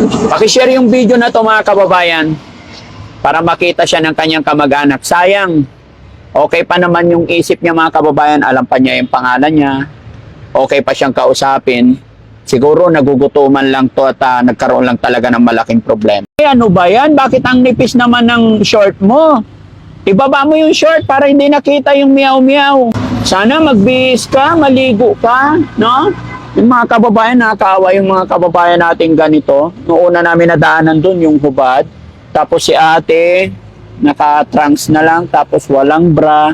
Pakishare yung video na to mga kababayan para makita siya ng kanyang kamag-anak. Sayang, okay pa naman yung isip niya mga kababayan, alam pa niya yung pangalan niya, okay pa siyang kausapin. Siguro nagugutuman lang to at nagkaroon lang talaga ng malaking problema. Ano ba yan? Bakit ang nipis naman ng short mo? Ibaba mo yung short para hindi nakita yung meow-meow. Sana magbihis ka, maligo ka, no? Yung mga kababayan, nakakaawa yung mga kababayan natin ganito. Noong una namin nadaanan dun yung hubad. Tapos si ate, naka-trunks na lang, tapos walang bra.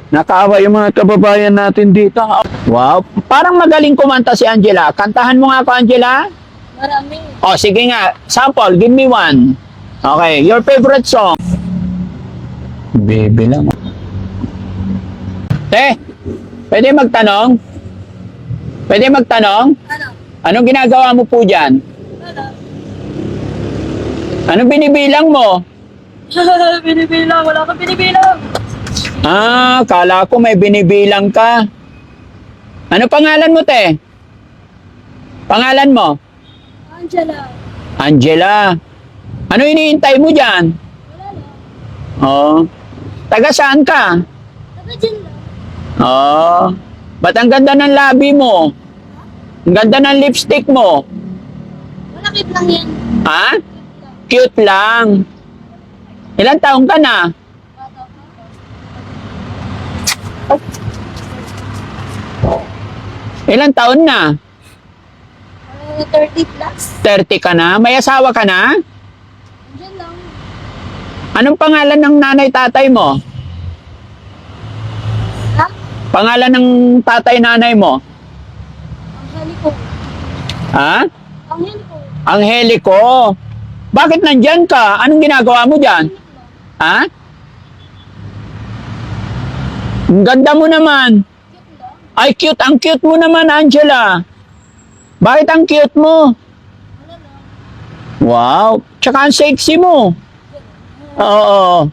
Nakaawa yung mga kababayan natin dito. Wow, parang magaling kumanta si Angela. Kantahan mo nga ako, Angela. Marami. Oh, sige nga. Sample, give me one. Okay, your favorite song. Baby lang. Pwede magtanong? Pwede magtanong? Ano? Anong ginagawa mo po dyan? Ano? Anong binibilang mo? Binibilang. Wala kang binibilang. Ah, kala ko may binibilang ka. Ano pangalan mo, te? Pangalan mo? Angela. Angela. Ano iniintay mo dyan? Wala lang. Oh. Taga saan ka? Taga dyan lang. Oh. Ba't ang ganda ng labi mo? Ang ganda ng lipstick mo? Malakit lang yan. Ha? Cute lang. Ilang taong ka na? Ilang taon na? 30 plus. 30 ka na? May asawa ka na? Dyan lang. Anong pangalan ng nanay-tatay mo? Ha? Pangalan ng tatay-nanay mo? Angelico. Ha? Angelico. Angelico. Bakit nandyan ka? Anong ginagawa mo dyan? Ha? Ang ganda mo naman. Cute lang. Ay, cute. Ang cute mo naman, Angela. Bakit ang cute mo? Wala lang. Wow. Tsaka ang sexy mo. Oo.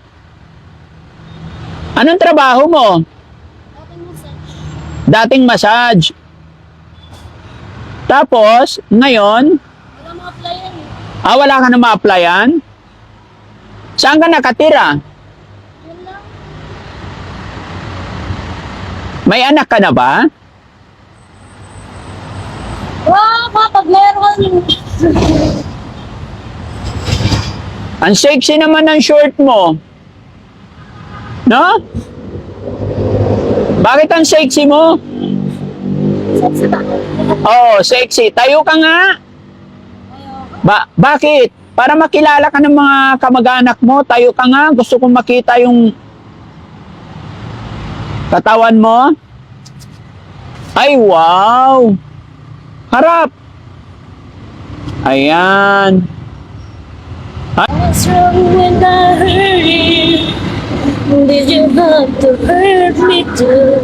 Anong trabaho mo? Dating massage. Dating massage. Tapos, ngayon, Wala mga applyan eh. wala ka na ma-applyan? Saan ka nakatira? Yun lang. May anak ka na ba? Wow, kapag meron. Ang sexy naman ng short mo. No? Bakit ang sexy mo? Sexy ba? Oo, sexy. Tayo ka nga. Ayoko. Bakit? Para makilala ka ng mga kamag-anak mo, tayo ka nga. Gusto kong makita yung katawan mo. Ay, wow! Harap! Ayan. What's wrong when I hurt you? Did you have to hurt me too?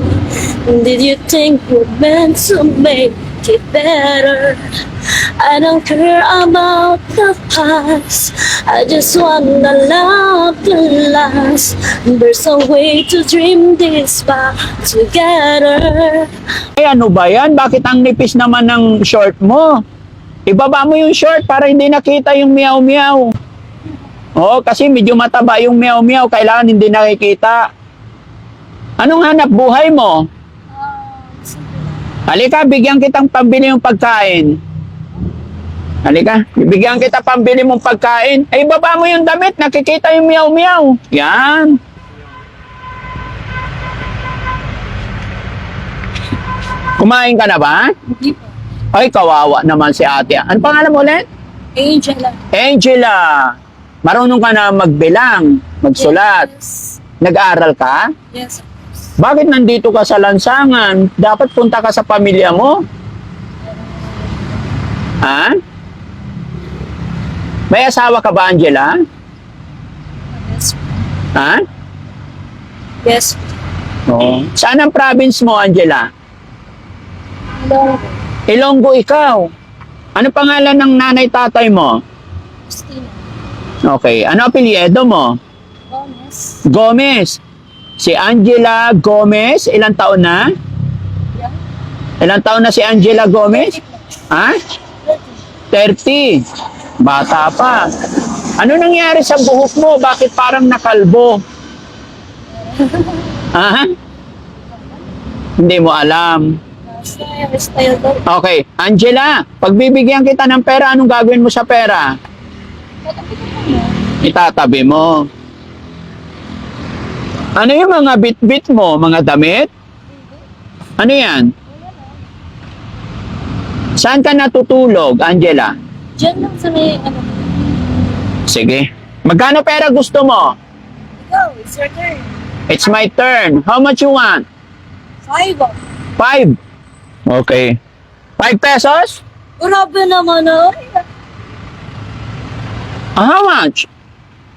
Did you think we're meant to make it better? I don't care about the past. I just wanna love to last. There's a way to dream this back together. Ay, ano ba yan? Bakit ang nipis naman ng short mo? Ibaba mo yung short para hindi nakita yung meow-meow. Oo, kasi medyo mataba yung meow-meow. Kailangan hindi nakikita. Anong hanap buhay mo? Simple. Halika, bigyan kitang pambili yung pagkain. Halika, bigyan kita pambili mong pagkain. Ay, baba mo yung damit. Nakikita yung meow-meow. Yan. Kumain ka na ba? Hindi po. Ay, kawawa naman si ate. Ano pangalan mo ulit? Angela. Angela. Marunong ka na magbilang, magsulat. Yes. Nag-aaral ka? Yes. Bakit nandito ka sa lansangan? Dapat punta ka sa pamilya mo. Ha? May asawa ka ba, Angela? Yes. Ha? Yes. Oo. Saan ang province mo, Angela? Hello. Ilonggo ikaw. Ano pangalan ng nanay-tatay mo? Christina. Okay. Ano apelyido mo? Gomez. Gomez. Si Angela Gomez, ilang taon na? Yeah. Ilang taon na si Angela Gomez? Ha? 30. Bata pa. Ano nangyari sa buhok mo? Bakit parang nakalbo? Ha? Hindi mo alam. Style daw. Okay, Angela, pagbibigyan kita ng pera, anong gagawin mo sa pera? Itatabi mo. Ano yung mga bit-bit mo? Mga damit? Ano yan? Saan ka natutulog, Angela? Diyan lang sa may, ano, Sige. Magkano pera gusto mo? go, it's your turn. It's my turn. How much you want? 5. 5. Okay. 5 pesos? Grabe naman, oh. How much?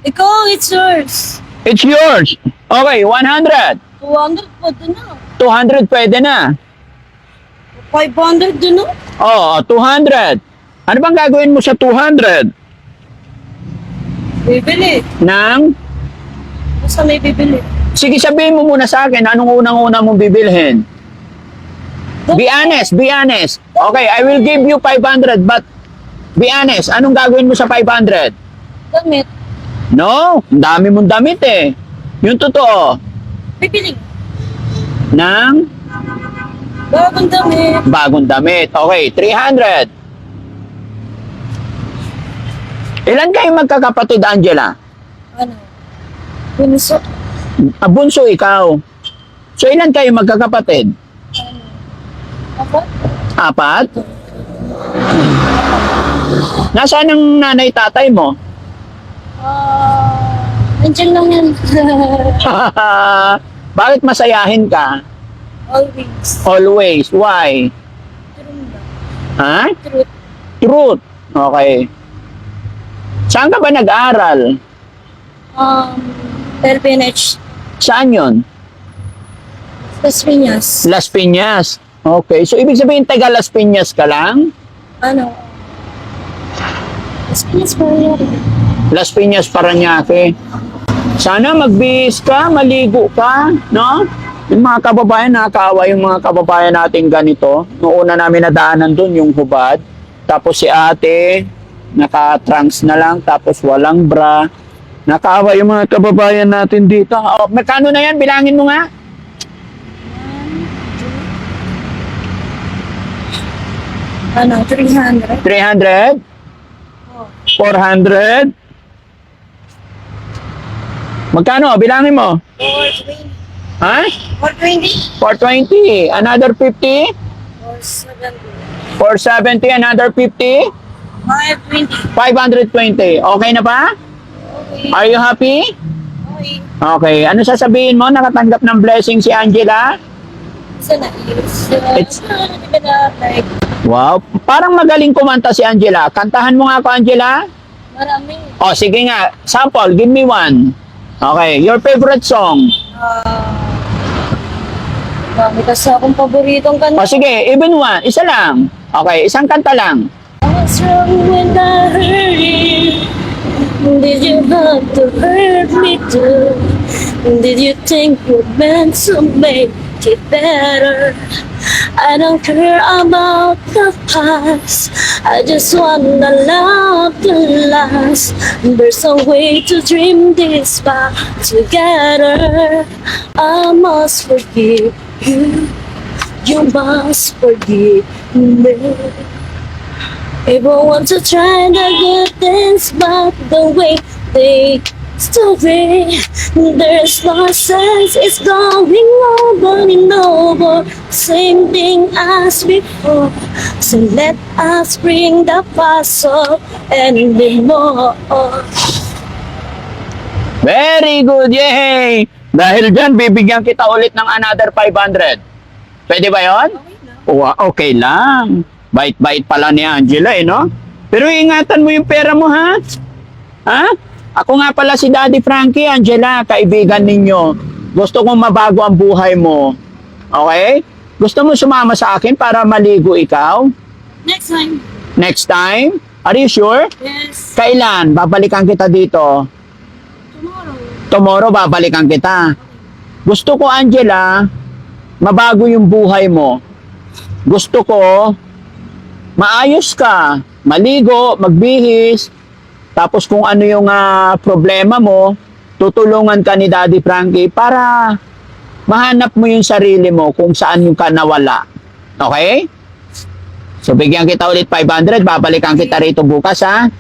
Ikaw, it's yours. It's yours. Okay, 100. 200 pa din na. 200 pwede na. 500 din na. Oh, 200. Ano bang gagawin mo sa 200? Bibili. Nang? Basta may bibili. Sige, sabihin mo muna sa akin, anong unang-una mong bibilhin? Be honest, be honest. Okay, I will give you 500, but be honest, anong gagawin mo sa 500? Damit. No, ang dami mong damit eh. Yung totoo, Bibili. ng Bagong damit. bagong damit. Okay, 300. Ilan kayo magkakapatid, Angela? Ano? Bunso. Bunso ikaw. So, ilan kayo magkakapatid? Ano? Apa? 4? Nasaan ang nanay tatay mo? Nandiyan lang yan. Bakit masayahin ka? Always. Always. Why? True lang. Ha? Truth. Truth. Okay. Saan ka ba nag-aral? LPNH. Saan yun? Las Piñas. Las Piñas. Okay. So, ibig sabihin, taga Las Piñas ka lang? Ano? Las Piñas pa rin. Las Piñas, Parañaque. Sana magbihis ka, maligo ka, no? Yung mga kababayan, nakakaawa yung mga kababayan natin ganito. Noong una namin nadaanan doon, yung hubad. Tapos si ate, naka-trunks na lang, tapos walang bra. Nakaawa yung mga kababayan natin dito. Oh, magkano na yan? Bilangin mo nga. Ano? 300. 300? Oh. 400? Magkano? Bilangin mo. 420. Ha? 420. 420. Another 50? 470. 470. Another 50? 520. 520. Okay na ba? Okay. Are you happy? Okay. Okay. Ano sasabihin mo? Nakatanggap ng blessing si Angela? Isa na. It's- Like, Wow. Parang magaling kumanta si Angela. Kantahan mo nga ako, Angela. marami. O, sige nga. Sample. Give me one. Okay. Your favorite song. Dami kasi akong paboritong kanta. O, sige. Even one. Isa lang. Okay. Isang kanta lang. What's wrong when I hurt you? Did you have to hurt me too? Did you think you meant to make it better? I don't care about the past. I just wanna love to last. There's a way to dream this back together. I must forgive you. You must forgive me. If I want to try to get things back the way they used to be, there's no sense. It's going over and over, same thing as before. So let us bring the past up anymore. Very good. Yay! Dahil dyan, bibigyan kita ulit ng another 500. Pwede ba yon? Okay lang. Bait-bait pala ni Angela eh, no? Pero ingatan mo yung pera mo, ha? Ha? Ako nga pala si Daddy Frankie, Angela, kaibigan ninyo. Gusto kong mabago ang buhay mo. Okay? Gusto mo sumama sa akin para maligo ikaw? Next time. Next time? Are you sure? Yes. Kailan? Babalikan kita dito. Tomorrow. Tomorrow, babalikan kita. Gusto ko, Angela, mabago yung buhay mo. Gusto ko, maayos ka. maligo, magbihis, tapos kung ano yung problema mo, tutulungan ka ni Daddy Frankie para mahanap mo yung sarili mo kung saan yung ka nawala. Okay? So, bigyan kita ulit 500, babalikan kita rito bukas, ha?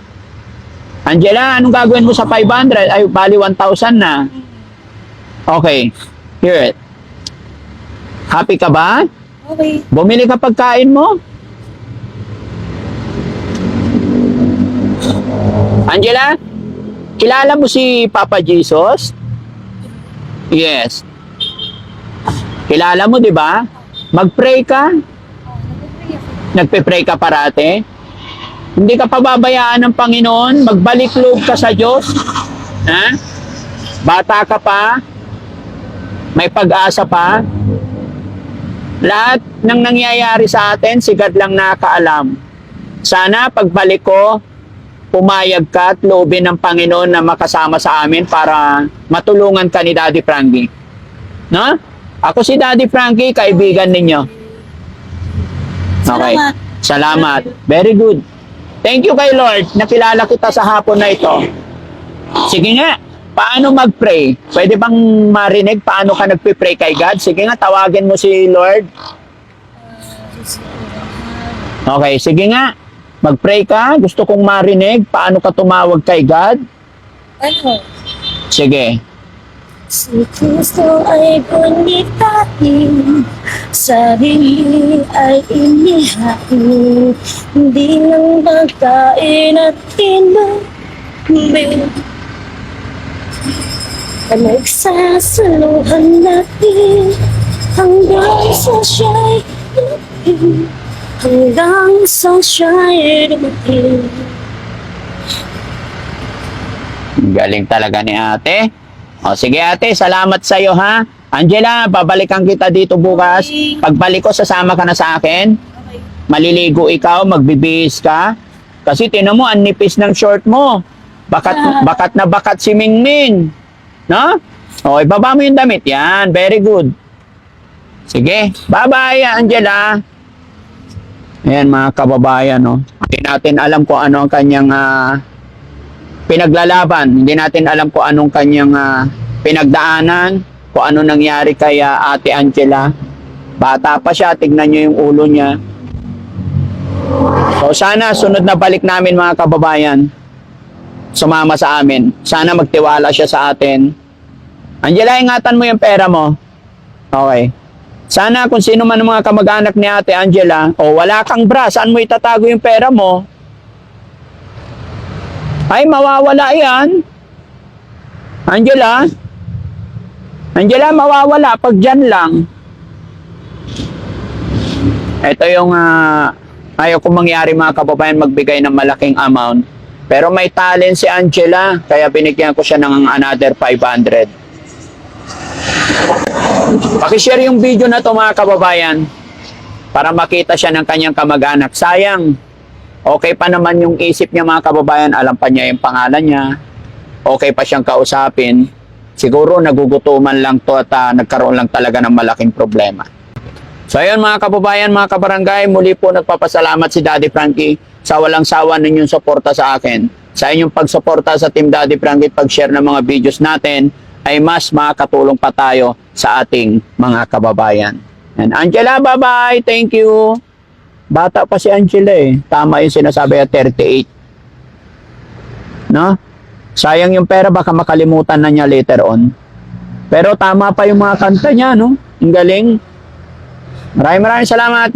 Angela, anong gagawin mo sa 500? Ay, bali 1,000 na. Okay. Here it. Happy ka ba? Okay. Bumili ka pagkain mo? Angela, kilala mo si Papa Jesus? Yes. Kilala mo, di ba? Mag-pray ka? Nagpe-pray ka parate? Hindi ka pababayaan ng Panginoon? Magbalik loob ka sa Diyos? Ha? Bata ka pa? May pag-asa pa? Lahat ng nangyayari sa atin, si God lang nakakaalam. Sana pagbalik ko, pumayag ka at loobin ng Panginoon na makasama sa amin para matulungan ka ni Daddy Frankie. No? Ako si Daddy Frankie, kaibigan ninyo. Okay. Salamat. Very good. Thank you kay Lord. Nakilala kita sa hapon na ito. Sige nga. Paano mag-pray? Pwede bang marinig paano ka nagpe-pray kay God? Sige nga, tawagin mo si Lord. Okay, sige nga. Mag-pray ka. Gusto kong marinig paano ka tumawag kay God. Ano? Sige. Si Kristo ay gunitahin, sarili ay inihain, hindi lang pagkain at tinubig. Nagsasaluhan natin hanggang sa siya'y dumating, hanggang sa siya'y dumating. Galing talaga ni ate. O sige ate, salamat sa iyo ha. Angela, babalikan kita dito bukas. Pagbalik ko, sasama ka na sa akin. Okay. Maliligo ikaw, magbibihis ka. Kasi tinan mo, ang nipis ng short mo. Bakat na bakat si Mingming. No? O, ibaba mo yung damit. Yan, very good. Sige, bye-bye Angela. Ayan mga kababayan, no? Hindi natin alam kung ano ang kanyang pinaglalaban. Hindi natin alam kung anong kanyang pinagdaanan, kung ano nangyari kay Ate Angela. Bata pa siya, tignan nyo yung ulo niya. So sana sunod na balik namin mga kababayan, sumama sa amin. Sana magtiwala siya sa atin. Angela, ingatan mo yung pera mo. Okay. Sana kung sino man ang mga kamag-anak ni Ate Angela, o wala kang bra, saan mo itatago yung pera mo? Ay, mawawala yan. Angela? Angela, mawawala pag dyan lang. Ito yung ayaw kong mangyari mga kababayan, magbigay ng malaking amount. Pero may talent si Angela, kaya binigyan ko siya ng another 500. Pakishare yung video na to mga kababayan para makita siya ng kanyang kamag-anak. Sayang. Okay pa naman yung isip niya mga kababayan, alam pa niya yung pangalan niya, okay pa siyang kausapin, siguro nagugutuman lang to at nagkaroon lang talaga ng malaking problema. So ayun mga kababayan, mga kabarangay, muli po nagpapasalamat si Daddy Frankie sa walang sawa ninyong suporta sa akin. Sa inyong pagsuporta sa Team Daddy Frankie, pag-share ng mga videos natin, ay mas makakatulong pa tayo sa ating mga kababayan. And Angela, bye-bye, thank you. Bata pa si Angela eh. Tama yung sinasabi at 38. No? Sayang yung pera, baka makalimutan na niya later on. Pero tama pa yung mga kanta niya, no? Ang galing. Maraming salamat.